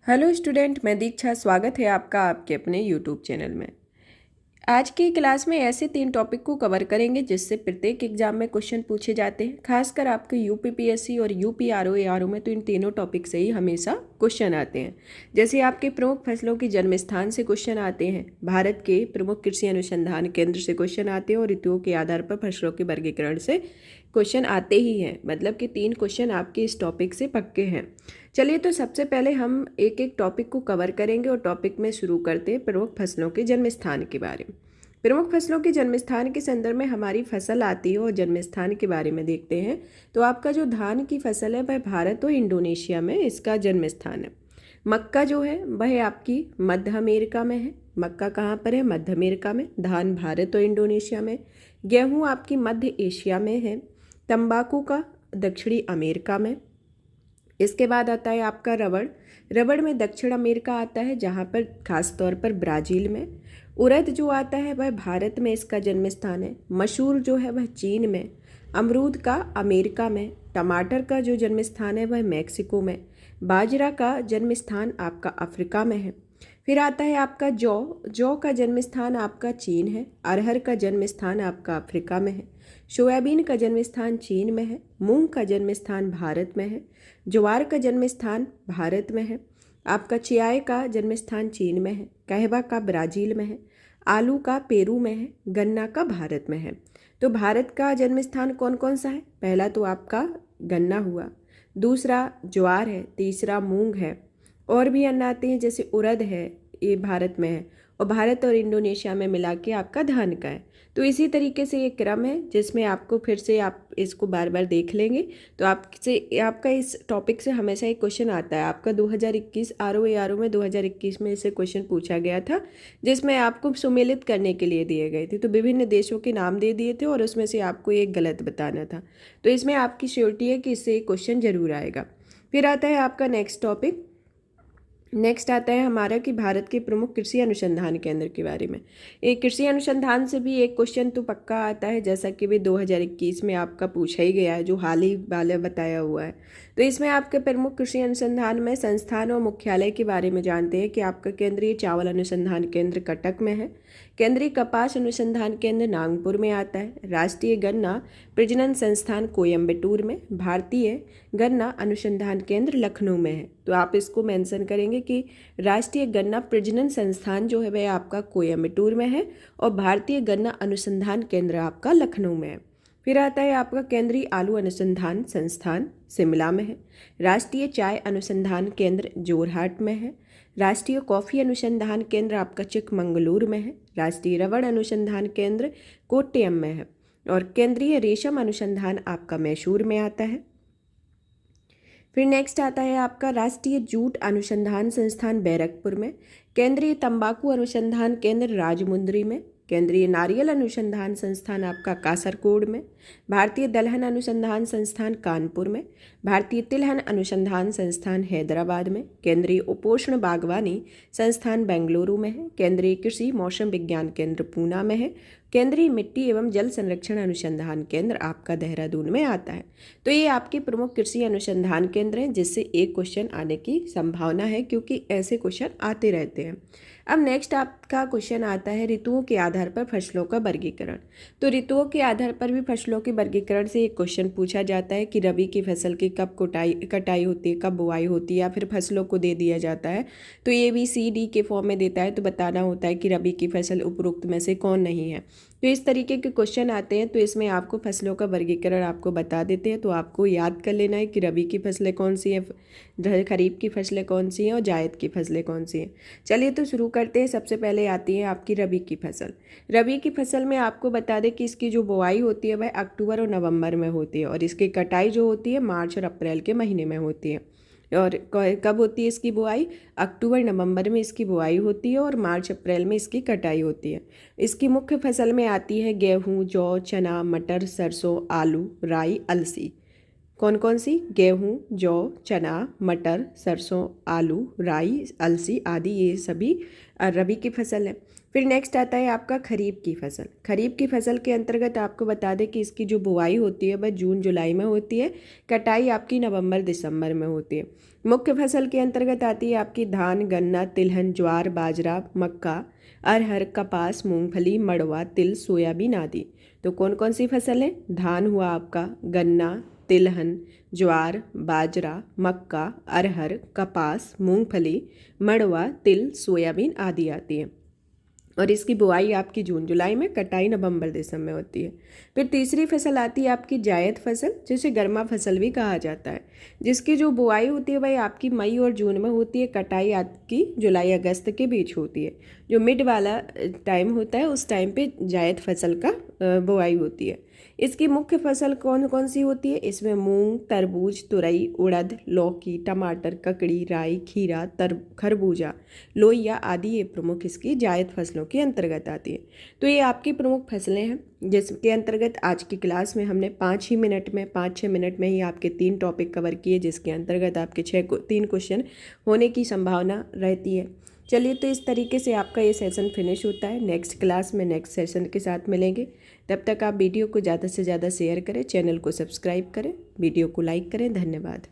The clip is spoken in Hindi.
हेलो स्टूडेंट, मैं दीक्षा। स्वागत है आपका आपके अपने यूट्यूब चैनल में। आज की क्लास में ऐसे 3 टॉपिक को कवर करेंगे जिससे प्रत्येक एग्जाम में क्वेश्चन पूछे जाते हैं। खासकर आपके यूपीपीएससी और यूपीआरओ एआरओ में तो इन तीनों टॉपिक से ही हमेशा क्वेश्चन आते हैं। जैसे आपके प्रमुख फसलों की जन्म स्थान से क्वेश्चन आते हैं, भारत के प्रमुख कृषि अनुसंधान केंद्र से क्वेश्चन आते हैं और ऋतुओं के आधार पर फसलों के वर्गीकरण से क्वेश्चन आते ही हैं। मतलब कि 3 क्वेश्चन आपके इस टॉपिक से पक्के हैं। चलिए, तो सबसे पहले हम एक एक टॉपिक को कवर करेंगे और टॉपिक में शुरू करते हैं प्रमुख फसलों के जन्म स्थान के बारे में। प्रमुख फसलों के जन्म स्थान के संदर्भ में हमारी फसल आती है और जन्म स्थान के बारे में देखते हैं। तो आपका जो धान की फसल है वह भारत और इंडोनेशिया में इसका जन्म स्थान है। मक्का जो है वह आपकी मध्य अमेरिका में है। मक्का कहाँ पर है? मध्य अमेरिका में। धान भारत और इंडोनेशिया में। गेहूँ आपकी मध्य एशिया में है। तंबाकू का दक्षिणी अमेरिका में। इसके बाद आता है आपका रबड़। रबड़ में दक्षिण अमेरिका आता है, जहाँ पर खास तौर पर ब्राज़ील में। उड़द जो आता है वह भारत में इसका जन्म स्थान है। मसूर जो है वह चीन में। अमरूद का अमेरिका में। टमाटर का जो जन्म स्थान है वह मैक्सिको में। बाजरा का जन्म स्थान आपका अफ्रीका में है। फिर आता है आपका जौ। जौ का जन्म स्थान आपका चीन है। अरहर का जन्म स्थान आपका अफ्रीका में है। सोयाबीन का जन्म स्थान चीन में है। मूंग का जन्म स्थान भारत में है। ज्वार का जन्म स्थान भारत में है। आपका चियाई का जन्म स्थान चीन में है। कहवा का ब्राज़ील में है। आलू का पेरू में है। गन्ना का भारत में है। तो भारत का जन्म स्थान कौन कौन सा है? पहला तो आपका गन्ना हुआ, दूसरा ज्वार है, तीसरा मूंग है, और भी अन्न आते हैं जैसे उड़द है, ये भारत में है, और भारत और इंडोनेशिया में मिला के आपका धान का है। तो इसी तरीके से ये क्रम है जिसमें आपको फिर से आप इसको बार बार देख लेंगे तो आपका इस टॉपिक से हमेशा एक क्वेश्चन आता है। आपका 2021 आरओ एआरओ में 2021 में इसे क्वेश्चन पूछा गया था, जिसमें आपको सुमेलित करने के लिए दिए गए थे। तो विभिन्न देशों के नाम दे दिए थे और उसमें से आपको एक गलत बताना था। तो इसमें आपकी श्योरिटी है कि इससे एक क्वेश्चन जरूर आएगा। फिर आता है आपका नेक्स्ट आता है हमारा कि भारत के प्रमुख कृषि अनुसंधान केंद्र के बारे में। एक कृषि अनुसंधान से भी एक क्वेश्चन तो पक्का आता है, जैसा कि भी 2021 में आपका पूछा ही गया है, जो हाल ही वाला बताया हुआ है। तो इसमें आपके प्रमुख कृषि अनुसंधान में संस्थान और मुख्यालय के बारे में जानते हैं कि आपका केंद्रीय चावल अनुसंधान केंद्र कटक में है। केंद्रीय कपास अनुसंधान केंद्र नागपुर में आता है। राष्ट्रीय गन्ना प्रजनन संस्थान कोयम्बटूर में। भारतीय गन्ना अनुसंधान केंद्र लखनऊ में है। तो आप इसको मेंशन करेंगे कि राष्ट्रीय गन्ना प्रजनन संस्थान जो है वह आपका कोयम्बटूर में है और भारतीय गन्ना अनुसंधान केंद्र आपका लखनऊ में है। फिर आता है आपका केंद्रीय आलू अनुसंधान संस्थान शिमला में है। राष्ट्रीय चाय अनुसंधान केंद्र जोरहाट में है। राष्ट्रीय कॉफ़ी अनुसंधान केंद्र आपका चिकमंगलुरु में है। राष्ट्रीय रबड़ अनुसंधान केंद्र कोट्टयम में है और केंद्रीय रेशम अनुसंधान आपका मैसूर में आता है। फिर नेक्स्ट आता है आपका राष्ट्रीय जूट अनुसंधान संस्थान बैरकपुर में। केंद्रीय तंबाकू अनुसंधान केंद्र राजमुंदरी में। केंद्रीय नारियल अनुसंधान संस्थान आपका कासरकोड में। भारतीय दलहन अनुसंधान संस्थान कानपुर में। भारतीय तिलहन अनुसंधान संस्थान हैदराबाद में। केंद्रीय उपोष्ण बागवानी संस्थान बेंगलुरु में है। केंद्रीय कृषि मौसम विज्ञान केंद्र पूना में है। केंद्रीय मिट्टी एवं जल संरक्षण अनुसंधान केंद्र आपका देहरादून में आता है। तो ये आपके प्रमुख कृषि अनुसंधान केंद्र हैं जिससे एक क्वेश्चन आने की संभावना है, क्योंकि ऐसे क्वेश्चन आते रहते हैं। अब नेक्स्ट आपका क्वेश्चन आता है ऋतुओं के आधार पर फसलों का वर्गीकरण। तो ऋतुओं के आधार पर भी फसलों के वर्गीकरण से एक क्वेश्चन पूछा जाता है कि रबी की फसल की कब कटाई होती है, कब बुआई होती है, या फिर फसलों को दे दिया जाता है तो ABCD के फॉर्म में देता है, तो बताना होता है कि रबी की फसल उपरोक्त में से कौन नहीं है। तो इस तरीके के क्वेश्चन आते हैं, तो इसमें आपको फसलों का वर्गीकरण आपको बता देते हैं। तो आपको याद कर लेना है कि रबी की फसलें कौन सी हैं, खरीफ की फसलें कौन सी हैं और जायद की फसलें कौन सी हैं। चलिए तो शुरू करते हैं। सबसे पहले आती है आपकी रबी की फसल। रबी की फसल में आपको बता दें कि इसकी जो बुआई होती है वह अक्टूबर और नवंबर में होती है और इसकी कटाई जो होती है मार्च और अप्रैल के महीने में होती है। और कब होती है इसकी बुआई? अक्टूबर नवंबर में इसकी बुआई होती है और मार्च अप्रैल में इसकी कटाई होती है। इसकी मुख्य फसल में आती है गेहूँ, जौ, चना, मटर, सरसों, आलू, राई, अलसी। कौन कौन सी? गेहूँ, जौ, चना, मटर, सरसों, आलू, राई, अलसी आदि, ये सभी रबी की फसल है। फिर नेक्स्ट आता है आपका खरीफ की फसल। खरीफ की फसल के अंतर्गत आपको बता दें कि इसकी जो बुआई होती है वह जून जुलाई में होती है, कटाई आपकी नवंबर दिसंबर में होती है। मुख्य फसल के अंतर्गत आती है आपकी धान, गन्ना, तिलहन, ज्वार, बाजरा, मक्का, अरहर, कपास, मूंगफली, मड़वा, तिल, सोयाबीन आदि। तो कौन कौन सी फसल है? धान हुआ आपका, गन्ना, तिलहन, ज्वार, बाजरा, मक्का, अरहर, कपास, मूंगफली, मड़वा, तिल, सोयाबीन आदि आती है। और इसकी बुआई आपकी जून जुलाई में, कटाई नवंबर दिसंबर में होती है। फिर तीसरी फसल आती है आपकी जायद फसल, जिसे गर्मा फसल भी कहा जाता है, जिसकी जो बुआई होती है वही आपकी मई और जून में होती है, कटाई आपकी जुलाई अगस्त के बीच होती है। जो मिड वाला टाइम होता है उस टाइम पे जायद फसल का बुआई होती है। इसकी मुख्य फसल कौन कौन सी होती है? इसमें मूंग, तरबूज, तुरई, उड़द, लौकी, टमाटर, ककड़ी, राई, खीरा, खरबूजा, लोइया आदि ये प्रमुख इसकी जायद फसलों के अंतर्गत आती है। तो ये आपकी प्रमुख फसलें हैं जिसके अंतर्गत आज की क्लास में हमने 5-6 मिनट में ही आपके 3 टॉपिक कवर किए, जिसके अंतर्गत आपके 3 क्वेश्चन होने की संभावना रहती है। चलिए, तो इस तरीके से आपका ये सेशन फिनिश होता है। नेक्स्ट क्लास में नेक्स्ट सेशन के साथ मिलेंगे। तब तक आप वीडियो को ज़्यादा से ज़्यादा शेयर करें, चैनल को सब्सक्राइब करें, वीडियो को लाइक करें। धन्यवाद।